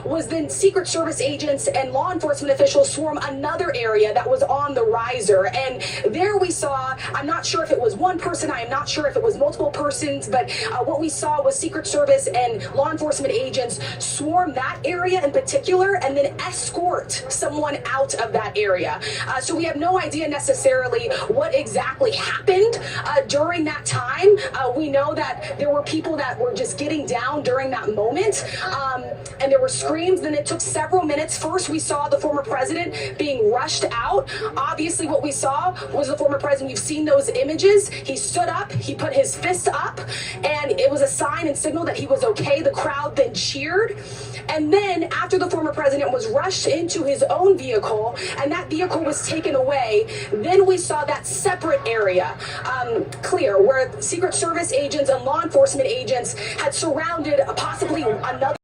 was then Secret Service agents and law enforcement officials swarm another area that was on the riser. And there we saw, I'm not sure if it was one person, I am not sure if it was multiple persons, but what we saw was Secret Service and law enforcement agents swarm that area in particular and then escort someone out of that area. So we have no idea necessarily what exactly happened during that time. We know that there were people that were just getting down during that moment, and there were screams. Then it took several minutes. First, we saw the former president being rushed out. Obviously, what we saw was the former president. You've seen those images. He stood up, he put his fist up, and it was a sign and signal that he was okay. The crowd then cheered. And then after the former president was rushed into his own vehicle and that vehicle was taken away, then we saw that separate area clear where Secret Service agents and law enforcement agents had surrounded possibly another